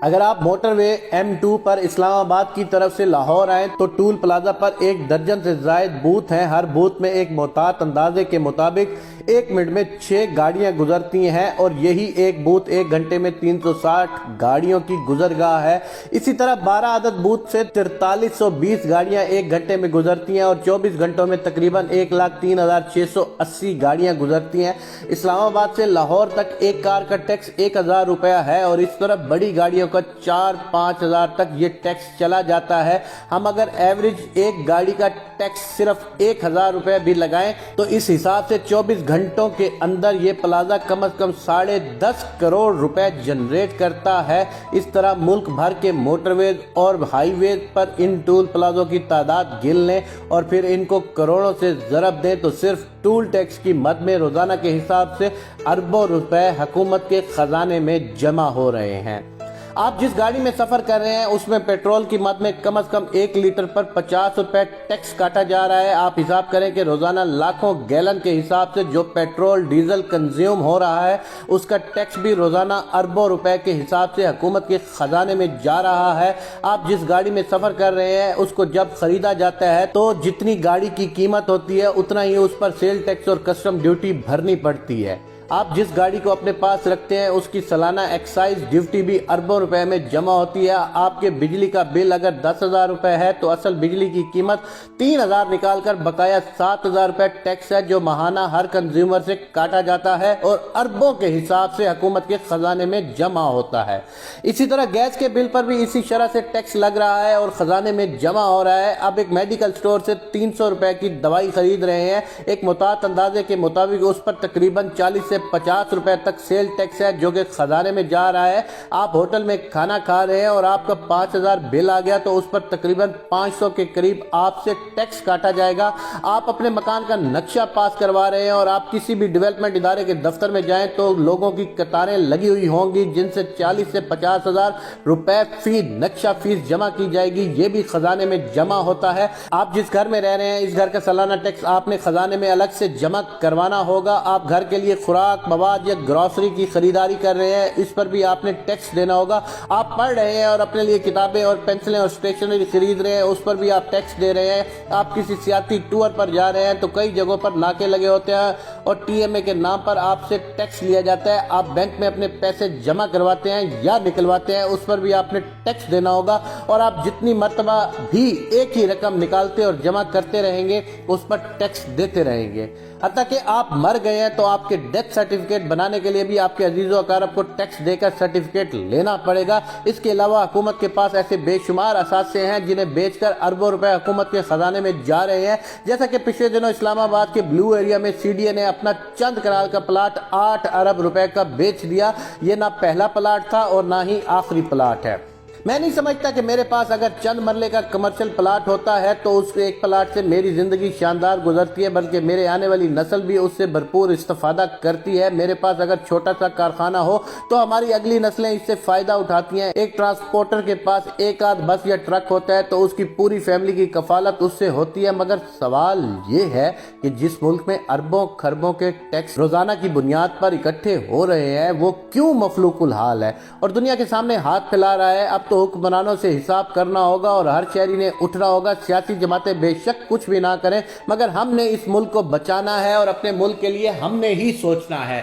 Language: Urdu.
اگر آپ موٹر وے M2 پر اسلام آباد کی طرف سے لاہور آئیں تو ٹول پلازا پر 1 درجن سے زائد بوتھ ہیں۔ ہر بوتھ میں ایک محتاط اندازے کے مطابق 1 منٹ میں 6 گاڑیاں گزرتی ہیں اور یہی ایک بوتھ 1 گھنٹے میں 360 گاڑیوں کی گزرگاہ ہے۔ اسی طرح 12 عدد بوتھ سے 4320 گاڑیاں 1 گھنٹے میں گزرتی ہیں اور 24 گھنٹوں میں تقریباً 1,03,680 گاڑیاں گزرتی ہیں۔ اسلام آباد سے لاہور تک ایک کار کا ٹیکس 1000 روپیہ ہے اور اس طرح بڑی گاڑیوں کا 4-5 ہزار تک یہ ٹیکس چلا جاتا ہے۔ ہم اگر ایوریج ایک گاڑی کا ٹیکس صرف 1000 روپے بھی لگائیں تو اس حساب سے 24 گھنٹوں کے اندر یہ پلازا کم از کم 10.5 کروڑ روپے جنریٹ کرتا ہے۔ اس طرح ملک بھر کے موٹر ویز اور ہائی ویز پر ان ٹول پلازوں کی تعداد گن لیں اور پھر ان کو کروڑوں سے ضرب دیں تو صرف ٹول ٹیکس کی مد میں روزانہ کے حساب سے اربوں روپے حکومت کے خزانے میں جمع ہو رہے ہیں۔ آپ جس گاڑی میں سفر کر رہے ہیں اس میں پیٹرول کی مد میں کم از کم 1 لیٹر پر 50 روپے ٹیکس کاٹا جا رہا ہے۔ آپ حساب کریں کہ روزانہ لاکھوں گیلن کے حساب سے جو پیٹرول ڈیزل کنزیوم ہو رہا ہے اس کا ٹیکس بھی روزانہ اربوں روپے کے حساب سے حکومت کے خزانے میں جا رہا ہے۔ آپ جس گاڑی میں سفر کر رہے ہیں اس کو جب خریدا جاتا ہے تو جتنی گاڑی کی قیمت ہوتی ہے اتنا ہی اس پر سیل ٹیکس اور کسٹم ڈیوٹی بھرنی پڑتی ہے۔ آپ جس گاڑی کو اپنے پاس رکھتے ہیں اس کی سالانہ ایکسائز ڈیوٹی بھی اربوں روپے میں جمع ہوتی ہے۔ آپ کے بجلی کا بل اگر 10,000 روپے ہے تو اصل بجلی کی قیمت 3,000 نکال کر بقایا 7,000 روپے ٹیکس ہے جو ماہانہ ہر کنزیومر سے کاٹا جاتا ہے اور اربوں کے حساب سے حکومت کے خزانے میں جمع ہوتا ہے۔ اسی طرح گیس کے بل پر بھی اسی شرح سے ٹیکس لگ رہا ہے اور خزانے میں جمع ہو رہا ہے۔ اب ایک میڈیکل سٹور سے 300 روپے کی دوائی خرید رہے ہیں، ایک محتاط اندازے کے مطابق اس پر تقریباً 40 سے 50 روپے تک سیل ٹیکس ہے جو کہ خزانے میں جا رہا ہے۔ آپ ہوٹل میں کھانا کھا رہے ہیں اور آپ کا 5,000 بل آ گیا تو اس پر تقریباً 500 کے قریب آپ سے ٹیکس کاٹا جائے گا۔ آپ اپنے مکان کا نقشہ پاس کروا رہے ہیں اور آپ کسی بھی ڈیولپمنٹ ادارے کے دفتر میں جائیں تو لوگوں کی قطاریں لگی ہوئی ہوں گی جن سے 40 سے 50,000 روپے فی نقشہ فیس جمع کی جائے گی، یہ بھی خزانے میں جمع ہوتا ہے۔ آپ جس گھر میں رہ رہے ہیں اس گھر کا سالانہ ٹیکس آپ نے خزانے میں الگ سے جمع کروانا ہوگا۔ آپ گھر کے لیے خوراک مواد یا گروسری کی خریداری کر رہے ہیں اس پر بھی آپ نے ٹیکس دینا ہوگا۔ آپ پڑھ رہے ہیں اور اپنے لیے کتابیں اور پینسلیں اور اسٹیشنری خرید رہے ہیں اس پر بھی آپ ٹیکس دے رہے ہیں۔ آپ کسی سیاحتی ٹور پر جا رہے ہیں تو کئی جگہوں پر ناکے لگے ہوتے ہیں اور TMA کے نام پر آپ سے ٹیکس لیا جاتا ہے۔ آپ بینک میں اپنے پیسے جمع کرواتے ہیں یا نکلواتے ہیں اس پر بھی آپ نے ٹیکس دینا ہوگا اور آپ جتنی مرتبہ بھی ایک ہی رقم نکالتے اور جمع کرتے رہیں گے اس پر ٹیکس دیتے رہیں گے۔ حتیٰ کہ آپ مر گئے ہیں تو آپ کے ڈیتھ سرٹیفکیٹ بنانے کے لیے بھی آپ کے عزیز و اقارب کو ٹیکس دے کر سرٹیفکیٹ لینا پڑے گا۔ اس کے علاوہ حکومت کے پاس ایسے بے شمار اثاثے ہیں جنہیں بیچ کر اربوں روپے حکومت کے خزانے میں جا رہے ہیں، جیسا کہ پچھلے دنوں اسلام آباد کے بلو ایریا میں CDA نے اپنا چند کنال کا پلاٹ 8 ارب روپے کا بیچ دیا۔ یہ نہ پہلا پلاٹ تھا اور نہ ہی آخری پلاٹ ہے۔ میں نہیں سمجھتا کہ میرے پاس اگر چند مرلے کا کمرشل پلاٹ ہوتا ہے تو اس ایک پلاٹ سے میری زندگی شاندار گزرتی ہے، بلکہ میرے آنے والی نسل بھی اس سے بھرپور استفادہ کرتی ہے۔ میرے پاس اگر چھوٹا سا کارخانہ ہو تو ہماری اگلی نسلیں اس سے فائدہ اٹھاتی ہیں۔ ایک ٹرانسپورٹر کے پاس ایک آدھ بس یا ٹرک ہوتا ہے تو اس کی پوری فیملی کی کفالت اس سے ہوتی ہے، مگر سوال یہ ہے کہ جس ملک میں اربوں خربوں کے ٹیکس روزانہ کی بنیاد پر اکٹھے ہو رہے ہیں وہ کیوں مفلوق الحال ہے اور دنیا کے سامنے ہاتھ پھیلا رہا ہے؟ اب تو حکمرانوں سے حساب کرنا ہوگا اور ہر شہری نے اٹھنا ہوگا۔ سیاسی جماعتیں بے شک کچھ بھی نہ کریں مگر ہم نے اس ملک کو بچانا ہے اور اپنے ملک کے لیے ہم نے ہی سوچنا ہے۔